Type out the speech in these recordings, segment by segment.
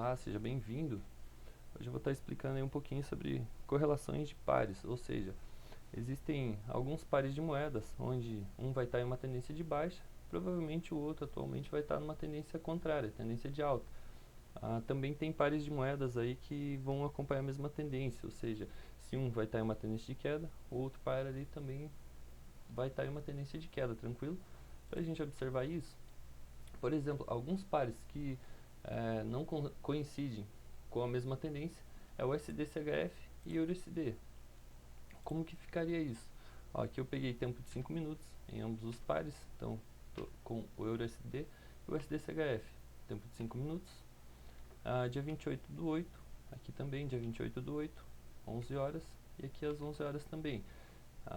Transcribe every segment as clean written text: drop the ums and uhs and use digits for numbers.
Olá, seja bem-vindo. Hoje eu vou estar explicando aí um pouquinho sobre correlações de pares, ou seja, existem alguns pares de moedas onde um vai estar em uma tendência de baixa, provavelmente o outro atualmente vai estar numa tendência contrária, tendência de alta. Também tem pares de moedas aí que vão acompanhar a mesma tendência, ou seja, se um vai estar em uma tendência de queda, o outro par ali também vai estar em uma tendência de queda, tranquilo? Para a gente observar isso, por exemplo, alguns pares que não coincidem com a mesma tendência é o SDCHF e o EURUSD. Como que ficaria isso? Ó, aqui eu peguei tempo de 5 minutos em ambos os pares, então tô com o EURUSD e o SDCHF. Tempo de 5 minutos. Dia 28/8, aqui também dia 28/8, 11 horas, e aqui às 11 horas também.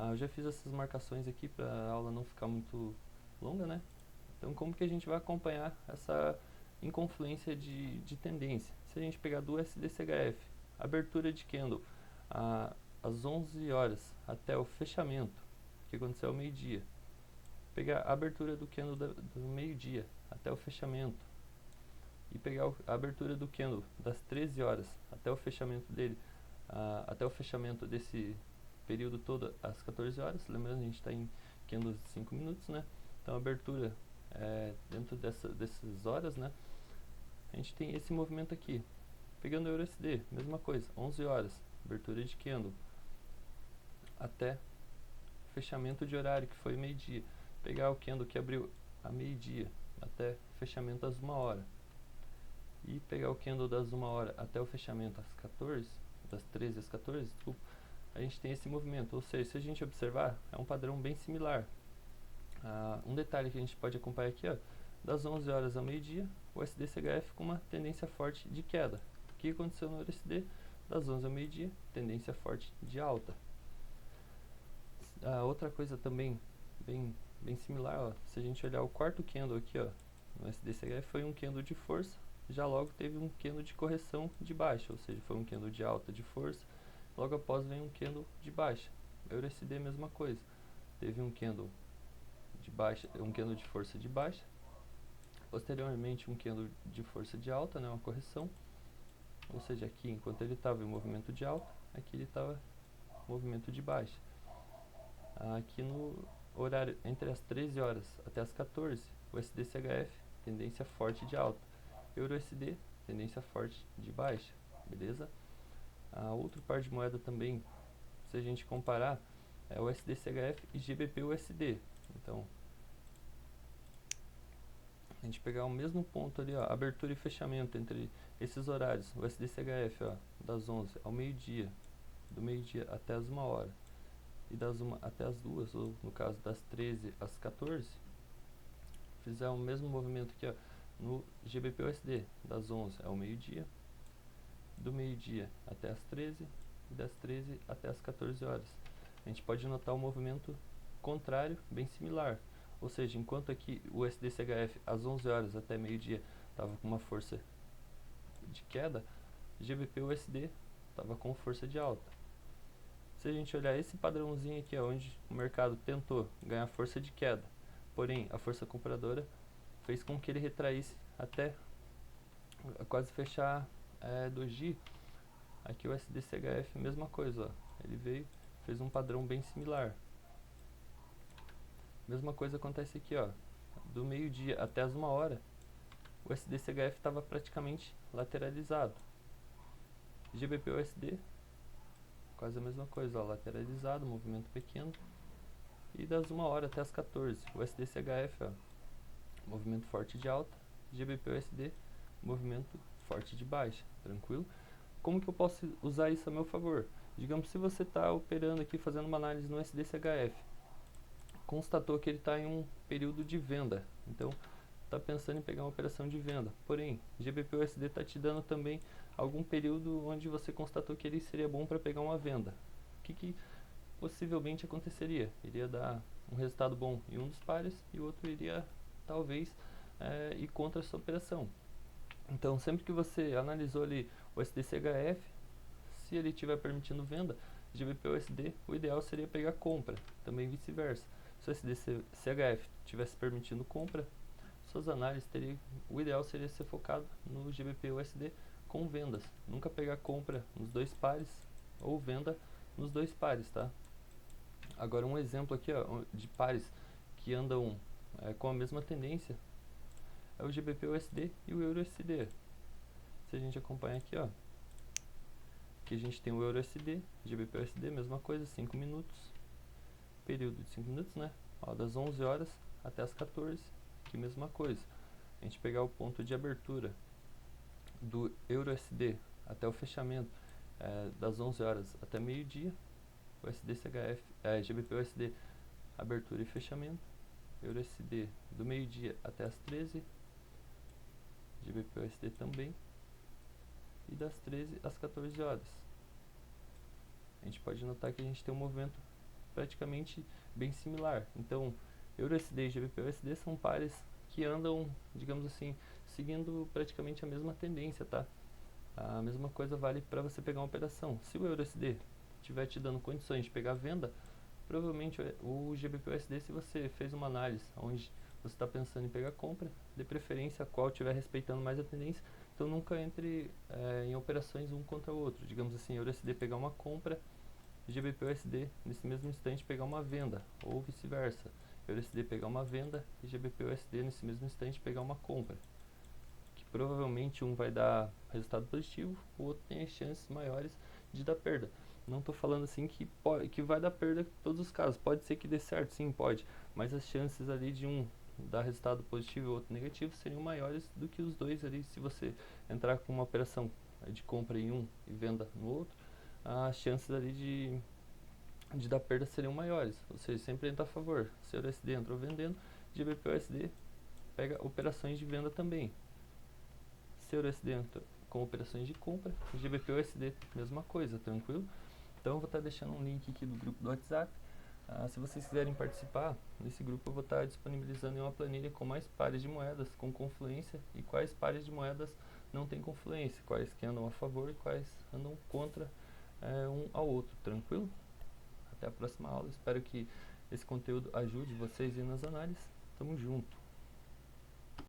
Eu já fiz essas marcações aqui para a aula não ficar muito longa, né? Então, como que a gente vai acompanhar essa inconfluência de tendência? Se a gente pegar do SDCHF, abertura de candle às 11 horas até o fechamento, que aconteceu ao meio-dia, pegar a abertura do candle do meio-dia até o fechamento, e pegar a abertura do candle das 13 horas até o fechamento dele, até o fechamento desse período todo às 14 horas, lembrando a gente está em candles de 5 minutos, né? Então a abertura dentro dessas horas, né? A gente tem esse movimento aqui. Pegando o EURUSD, mesma coisa, 11 horas, abertura de candle até fechamento de horário, que foi meio-dia. Pegar o candle que abriu a meio-dia até fechamento às 1 hora. E pegar o candle das 1 hora até o fechamento às 14, das 13 às 14, desculpa, a gente tem esse movimento. Ou seja, se a gente observar, é um padrão bem similar. Um detalhe que a gente pode acompanhar aqui, ó, das 11 horas ao meio-dia, o SDCHF com uma tendência forte de queda. O que aconteceu no USD? Das 11 ao meio-dia, tendência forte de alta. Outra coisa também bem similar, ó, se a gente olhar o quarto candle aqui, ó, no SDCHF, foi um candle de força, já logo teve um candle de correção de baixa, ou seja, foi um candle de alta de força, logo após vem um candle de baixa. O USD mesma coisa, teve um candle de baixa, um candle de força de baixa, posteriormente um candle de força de alta, né, uma correção, ou seja, aqui enquanto ele estava em movimento de alta, aqui ele estava em movimento de baixa. Aqui no horário entre as 13 horas até as 14, o SDCHF, tendência forte de alta, EURUSD, tendência forte de baixa, beleza? Outro par de moeda também, se a gente comparar, é o SDCHF e GBP/USD. Então, a gente pegar o mesmo ponto ali, ó, abertura e fechamento entre esses horários, o SDCHF, ó, das 11 ao meio-dia, do meio-dia até as 1 hora, e das 1 até as 2, ou no caso das 13 às 14, fizer o mesmo movimento aqui, ó, no GBP/USD, das 11 ao meio-dia, do meio-dia até as 13, e das 13 até as 14 horas. A gente pode notar um movimento contrário, bem similar. Ou seja, enquanto aqui o SDCHF às 11 horas até meio-dia estava com uma força de queda, GBP/USD estava com força de alta. Se a gente olhar esse padrãozinho aqui, onde o mercado tentou ganhar força de queda, porém a força compradora fez com que ele retraísse até quase fechar doji. Aqui o SDCHF, mesma coisa, ó, ele veio, fez um padrão bem similar. Mesma coisa acontece aqui, ó, do meio-dia até as 1 hora, o SDCHF estava praticamente lateralizado. GBP/USD, quase a mesma coisa, ó, lateralizado, movimento pequeno. E das 1 hora até as 14, o SDCHF, ó, movimento forte de alta, GBP/USD, movimento forte de baixa, tranquilo? Como que eu posso usar isso a meu favor? Digamos, se você está operando aqui, fazendo uma análise no SDCHF, constatou que ele está em um período de venda, então está pensando em pegar uma operação de venda, porém GBP/USD está te dando também algum período onde você constatou que ele seria bom para pegar uma venda. O que possivelmente aconteceria? Iria dar um resultado bom em um dos pares e o outro iria talvez ir contra a sua operação. Então, sempre que você analisou ali o SDCHF, se ele estiver permitindo venda, GBP/USD, o ideal seria pegar compra, também vice-versa. Se o SDCHF estivesse permitindo compra, suas análises, o ideal seria ser focado no GBP/USD com vendas. Nunca pegar compra nos dois pares ou venda nos dois pares, tá? Agora um exemplo aqui, ó, de pares que andam com a mesma tendência é o GBP/USD e o EUR/USD. Se a gente acompanhar aqui, ó, que a gente tem o EUR/USD, GBP/USD, mesma coisa, 5 minutos, período de 5 minutos, né? Ó, das 11 horas até as 14, que mesma coisa. A gente pegar o ponto de abertura do EUR/USD até o fechamento, das 11 horas até meio-dia, USD/CHF, GBP/USD, abertura e fechamento, EUR/USD do meio-dia até as 13, GBP/USD também, e das 13 às 14 horas. A gente pode notar que a gente tem um movimento praticamente bem similar. Então, EUR/USD e GBP/USD são pares que andam, digamos assim, seguindo praticamente a mesma tendência, tá? A mesma coisa vale para você pegar uma operação. Se o EUR/USD estiver te dando condições de pegar a venda, provavelmente o GBP/USD, se você fez uma análise onde você está pensando em pegar compra, de preferência a qual estiver respeitando mais a tendência, então nunca entre em operações um contra o outro. Digamos assim, EUR/USD pegar uma compra, GBP/USD nesse mesmo instante pegar uma venda, ou vice-versa. EUR/USD pegar uma venda e GBP/USD nesse mesmo instante pegar uma compra. Que provavelmente um vai dar resultado positivo, o outro tem as chances maiores de dar perda. Não estou falando assim que vai dar perda em todos os casos. Pode ser que dê certo, sim, pode. Mas as chances ali de um dar resultado positivo e outro negativo seriam maiores do que os dois ali. Se você entrar com uma operação de compra em um e venda no outro, as chances ali de dar perda seriam maiores. Ou seja, sempre entra a favor. Se o USD entrou vendendo, GBP/USD pega operações de venda também. Se o USD entra com operações de compra, GBP/USD mesma coisa, tranquilo? Então eu vou estar deixando um link aqui do grupo do WhatsApp. Se vocês quiserem participar desse grupo, eu vou estar disponibilizando em uma planilha com mais pares de moedas com confluência e quais pares de moedas não tem confluência, quais que andam a favor e quais andam contra um ao outro, tranquilo? Até a próxima aula, espero que esse conteúdo ajude vocês nas análises. Tamo junto!